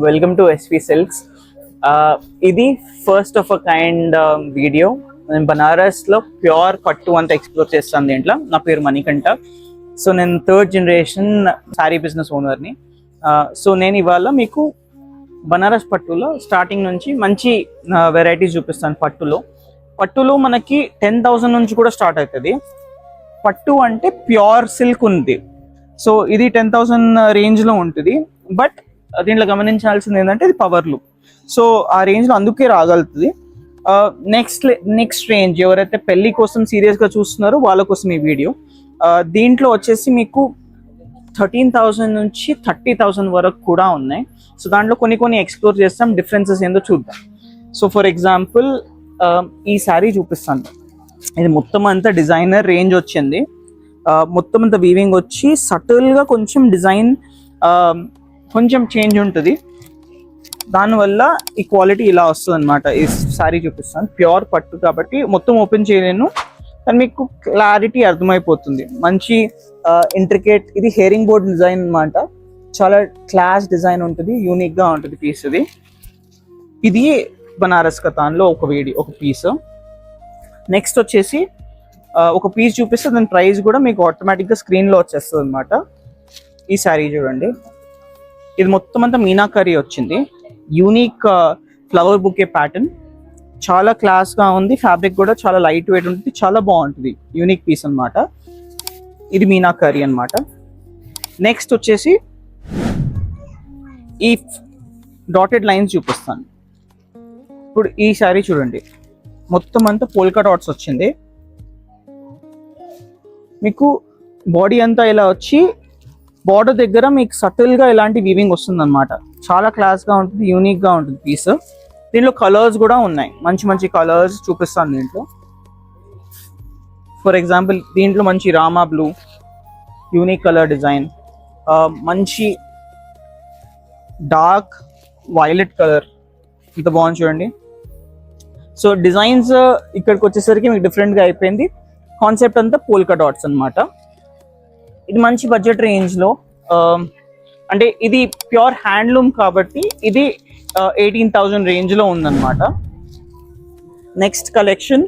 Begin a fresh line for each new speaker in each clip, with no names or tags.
Welcome to SV Silks. ఇది first of a kind video. నేను బనారస్లో ప్యూర్ పట్టు అంతా ఎక్స్ప్లోర్ చేస్తాను. దీంట్లో నా పేరు మణికంఠ. సో నేను థర్డ్ జనరేషన్ శారీ బిజినెస్ ఓనర్ని. సో నేను ఇవాళ మీకు బనారస్ పట్టులో స్టార్టింగ్ నుంచి మంచి వెరైటీస్ చూపిస్తాను. పట్టులో మనకి 10,000 నుంచి కూడా స్టార్ట్ అవుతుంది. పట్టు అంటే ప్యూర్ సిల్క్ ఉంది. సో ఇది 10,000 రేంజ్లో ఉంటుంది. బట్ దీంట్లో గమనించాల్సింది ఏంటంటే ఇది పవర్ లూప్. సో ఆ రేంజ్లో అందుకే రాగలుగుతుంది. నెక్స్ట్ రేంజ్ ఎవరైతే పెళ్లి కోసం సీరియస్గా చూస్తున్నారో వాళ్ళ కోసం ఈ వీడియో. దీంట్లో వచ్చేసి మీకు 13,000 నుంచి 30,000 వరకు కూడా ఉన్నాయి. సో దాంట్లో కొన్ని ఎక్స్ప్లోర్ చేస్తాం, డిఫరెన్సెస్ ఏందో చూద్దాం. సో ఫర్ ఎగ్జాంపుల్ ఈ శారీ చూపిస్తాను. ఇది మొత్తం అంతా డిజైనర్ రేంజ్ వచ్చింది. మొత్తం అంతా వీవింగ్ వచ్చి సటిల్గా కొంచెం డిజైన్ కొంచెం చేంజ్ ఉంటుంది. దానివల్ల ఈ క్వాలిటీ ఇలా వస్తుంది అనమాట. ఈ శారీ చూపిస్తాను, ప్యూర్ పట్టు కాబట్టి మొత్తం ఓపెన్ చేయలేను, కానీ మీకు క్లారిటీ అర్థమైపోతుంది. మంచి ఇంట్రికేట్, ఇది హెరింగ్ బోర్డ్ డిజైన్ అనమాట. చాలా క్లాస్ డిజైన్ ఉంటుంది, యూనిక్గా ఉంటుంది పీస్. ఇది బనారస్ కతాన్లో ఒక పీస్. నెక్స్ట్ వచ్చేసి ఒక పీస్ చూపిస్తే దాని ప్రైస్ కూడా మీకు ఆటోమేటిక్గా స్క్రీన్లో వచ్చేస్తుంది అనమాట. ఈ శారీ చూడండి, ఇది మొత్తం అంతా మీనాకరీ వచ్చింది. యూనిక్ ఫ్లవర్ బుకే ప్యాటర్న్, చాలా క్లాస్గా ఉంది. ఫ్యాబ్రిక్ కూడా చాలా లైట్ వెయిట్ ఉంటుంది, చాలా బాగుంటుంది. యూనిక్ పీస్ అనమాట. ఇది మీనాకరీ అనమాట. నెక్స్ట్ వచ్చేసి ఈ డాటెడ్ లైన్స్ చూపిస్తాను. ఇప్పుడు ఈ శారీ చూడండి, మొత్తం అంతా పోల్కా డాట్స్ వచ్చింది. మీకు బాడీ అంతా ఇలా వచ్చి బార్డర్ దగ్గర మీకు సటిల్గా ఇలాంటి వీవింగ్ వస్తుంది అనమాట. చాలా క్లాస్గా ఉంటుంది, యూనిక్గా ఉంటుంది పీస్. దీంట్లో కలర్స్ కూడా ఉన్నాయి, మంచి కలర్స్ చూపిస్తాను దీంట్లో. ఫర్ ఎగ్జాంపుల్ దీంట్లో మంచి Rama blue, unique colour design, మంచి డార్క్ వైలెట్ కలర్, ఇంత బాగుంది చూడండి. సో డిజైన్స్ ఇక్కడికి వచ్చేసరికి మీకు డిఫరెంట్గా అయిపోయింది. కాన్సెప్ట్ అంతా పోల్కా డాట్స్ అనమాట. ఇది మంచి బడ్జెట్ రేంజ్లో, అంటే ఇది ప్యూర్ హ్యాండ్లూమ్ కాబట్టి ఇది 18,000 రేంజ్లో ఉందన్నమాట. నెక్స్ట్ కలెక్షన్,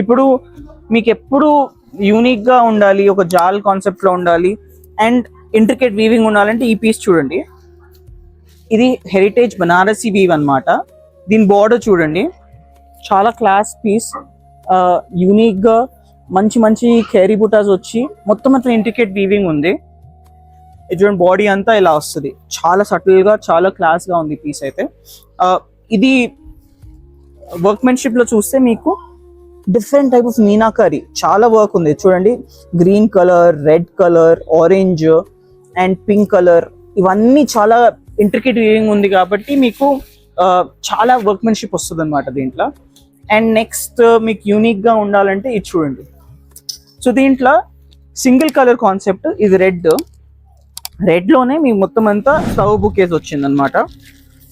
ఇప్పుడు మీకు ఎప్పుడు యూనిక్గా ఉండాలి, ఒక జాల్ కాన్సెప్ట్లో ఉండాలి అండ్ ఇంట్రికేట్ వీవింగ్ ఉండాలంటే ఈ పీస్ చూడండి. ఇది హెరిటేజ్ బనారసీ వీవ్ అనమాట. దీని బార్డర్ చూడండి, చాలా క్లాస్ పీస్, యూనిక్గా మంచి కేరీ బుటాస్ వచ్చి మొత్తం అంతా ఇంట్రికేట్ వీవింగ్ ఉంది. ఇది చూడండి, బాడీ అంతా ఇలా వస్తుంది. చాలా సటిల్గా, చాలా క్లాస్గా ఉంది పీస్ అయితే. ఇది వర్క్మెన్షిప్లో చూస్తే మీకు డిఫరెంట్ టైప్ ఆఫ్ మీనాకరీ, చాలా వర్క్ ఉంది చూడండి. Green colour, red colour, orange and pink colour, ఇవన్నీ చాలా ఇంట్రికేట్ వీవింగ్ ఉంది కాబట్టి మీకు చాలా వర్క్మెన్షిప్ వస్తుంది అనమాట దీంట్లో. అండ్ నెక్స్ట్ మీకు యూనిక్గా ఉండాలంటే ఇది చూడండి. సో దీంట్లో సింగిల్ కలర్ కాన్సెప్ట్, ఇది రెడ్లోనే మీకు మొత్తం అంతా ఫ్లవర్ బుకేస్ వచ్చిందనమాట.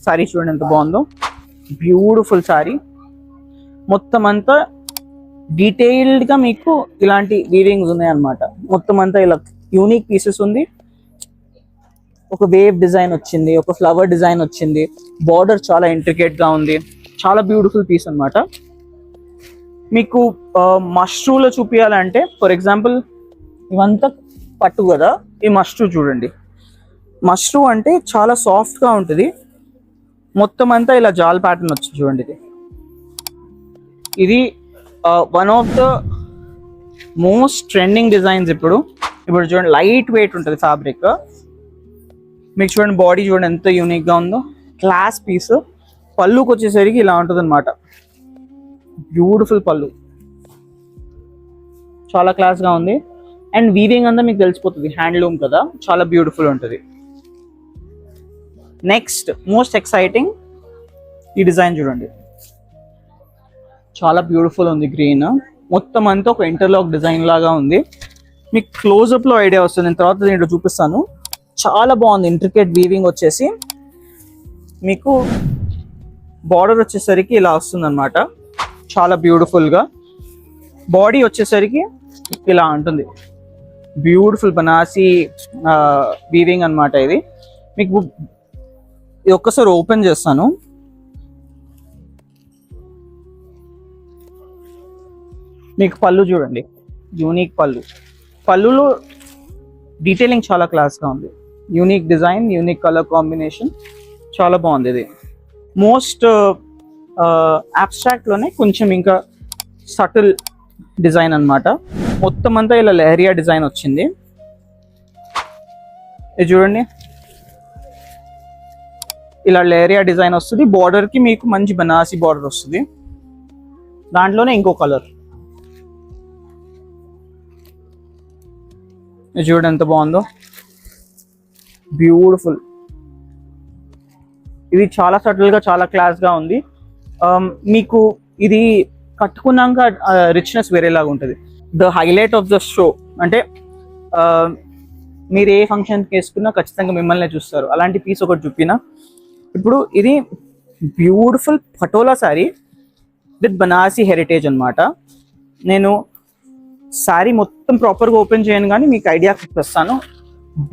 శారీ చూడండి ఎంత బాగుందో, బ్యూటిఫుల్ శారీ. మొత్తం అంతా డీటెయిల్డ్గా మీకు ఇలాంటి వీవింగ్స్ ఉన్నాయన్నమాట. మొత్తం అంతా ఇలా యూనిక్ పీసెస్ ఉంది. ఒక వేవ్ డిజైన్ వచ్చింది, ఒక ఫ్లవర్ డిజైన్ వచ్చింది. బార్డర్ చాలా ఇంట్రికేట్గా ఉంది, చాలా బ్యూటిఫుల్ పీస్ అనమాట. మీకు మష్రూలో చూపించాలంటే ఫర్ ఎగ్జాంపుల్ ఇవంతా పట్టు కదా, ఈ మష్రూ చూడండి. మష్రూ అంటే చాలా సాఫ్ట్గా ఉంటుంది. మొత్తం అంతా ఇలా జాల్ ప్యాటర్న్ వచ్చింది చూడండి. ఇది one of the most trending designs. ఇప్పుడు చూడండి, లైట్ వెయిట్ ఉంటుంది ఫ్యాబ్రిక్. మీకు చూడండి, బాడీ చూడండి ఎంత యూనిక్గా ఉందో, క్లాస్ పీస్. పళ్ళుకి వచ్చేసరికి ఇలా ఉంటుంది అనమాట, బ్యూటిఫుల్ పళ్ళు, చాలా క్లాస్గా ఉంది. అండ్ వీవింగ్ అంతా మీకు తెలిసిపోతుంది, హ్యాండ్లూమ్ కదా, చాలా బ్యూటిఫుల్ ఉంటుంది. నెక్స్ట్ మోస్ట్ ఎక్సైటింగ్ ఈ డిజైన్ చూడండి, చాలా బ్యూటిఫుల్ ఉంది. గ్రీన్ మొత్తం అంతా ఒక ఇంటర్లాక్ డిజైన్ లాగా ఉంది. మీకు క్లోజప్లో ఐడియా వస్తుంది, నేను తర్వాత దీంట్లో చూపిస్తాను. చాలా బాగుంది. ఇంట్రికేట్ వీవింగ్ వచ్చేసి మీకు బార్డర్ వచ్చేసరికి ఇలా వస్తుంది అనమాట, చాలా బ్యూటిఫుల్గా. బాడీ వచ్చేసరికి ఇలా ఉంటుంది, బ్యూటిఫుల్ బనారసీ వీవింగ్ అనమాట. ఇది మీకు ఇది ఒక్కసారి ఓపెన్ చేస్తాను. మీకు పళ్ళు చూడండి, యూనిక్ పళ్ళులో డీటెయిలింగ్ చాలా క్లాస్గా ఉంది. Unique design, unique colour combination, చాలా బాగుంది. ఇది మోస్ట్ అబ్స్ట్రాక్ట్లోనే కొంచెం ఇంకా సటిల్ డిజైన్ అన్నమాట. మొత్తం అంతా ఇలా లెహరియా డిజైన్ వచ్చింది. ఇది చూడండి, ఇలా లేరియా డిజైన్ వస్తుంది. బార్డర్ కి మీకు మంచి బనారసి బార్డర్ వస్తుంది. దాంట్లోనే ఇంకో కలర్ చూడండి ఎంత బాగుందో, బ్యూటిఫుల్. ఇది చాలా సటిల్ గా, చాలా క్లాస్ గా ఉంది. మీకు ఇది కట్టుకున్నాక రిచ్నెస్ వేరేలాగా ఉంటుంది. The highlight of the show అంటే మీరు ఏ ఫంక్షన్కి వేసుకున్నా ఖచ్చితంగా మిమ్మల్ని చూస్తారు. అలాంటి పీస్ ఒకటి చూపిన. ఇప్పుడు ఇది beautiful patola sari with Banarasi heritage అనమాట. నేను శారీ మొత్తం ప్రాపర్గా ఓపెన్ చేయను కానీ మీకు ఐడియా ఇస్తాను.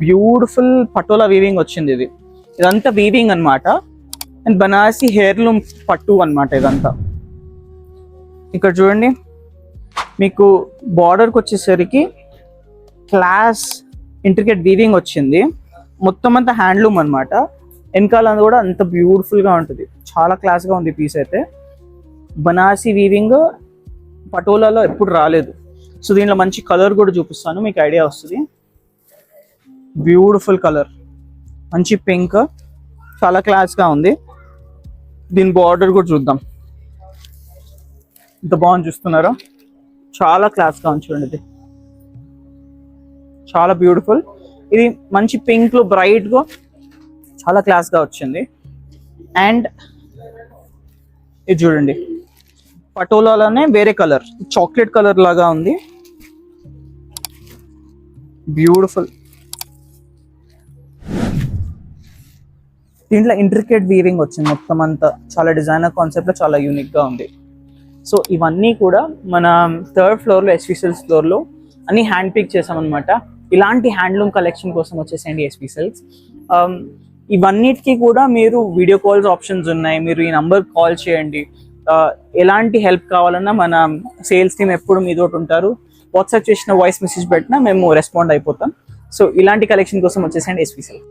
బ్యూటిఫుల్ పటోలా వీవింగ్ వచ్చింది. ఇదంతా వీవింగ్ అనమాట. అండ్ బనారసి హెయిర్లూమ్ పట్టు అనమాట ఇదంతా. ఇక్కడ చూడండి, మీకు బార్డర్కి వచ్చేసరికి క్లాస్ ఇంట్రికేట్ వీవింగ్ వచ్చింది. మొత్తం అంతా హ్యాండ్లూమ్ అనమాట. వెనకాల కూడా అంత బ్యూటిఫుల్గా ఉంటుంది. చాలా క్లాస్గా ఉంది పీస్ అయితే. బనారసి వీవింగ్ పటోలాలో ఎప్పుడు రాలేదు. సో దీనిలో మంచి కలర్ కూడా చూపిస్తాను, మీకు ఐడియా వస్తుంది. బ్యూటిఫుల్ కలర్, మంచి పింక్, చాలా క్లాస్గా ఉంది. దీని బార్డర్ కూడా చూద్దాం, ఇంత బాగుంది చూస్తున్నారా? చాలా క్లాస్గా ఉంది చూడండి. ఇది చాలా బ్యూటిఫుల్. ఇది మంచి పింక్ లో బ్రైట్ గా చాలా క్లాస్గా వచ్చింది. అండ్ ఇది చూడండి, పటోలాలోనే వేరే కలర్, చాక్లెట్ కలర్ లాగా ఉంది. బ్యూటిఫుల్. దీంట్లో ఇంట్రికేట్ వీవింగ్ వచ్చింది మొత్తం అంతా. చాలా డిజైనర్ కాన్సెప్ట్ లో చాలా యూనిక్ గా ఉంది. సో ఇవన్నీ కూడా మన థర్డ్ ఫ్లోర్ లో, ఎస్వి సిల్క్స్ ఫ్లోర్ లో అన్ని హ్యాండ్ పిక్ చేసామన్నమాట. ఇలాంటి హ్యాండ్లూమ్ కలెక్షన్ కోసం వచ్చేసేయండి ఎస్వి సిల్క్స్. ఇవన్నిటికీ కూడా మీరు వీడియో కాల్స్ ఆప్షన్స్ ఉన్నాయి. మీరు ఈ నంబర్ కాల్ చేయండి. ఎలాంటి హెల్ప్ కావాలన్నా మన సేల్స్ టీమ్ ఎప్పుడు మీతోటి ఉంటారు. వాట్సాప్ చేసిన వాయిస్ మెసేజ్ పెట్టినా మేము రెస్పాండ్ అయిపోతాం. సో ఇలాంటి కలెక్షన్ కోసం వచ్చేసేయండి ఎస్వి సిల్క్స్.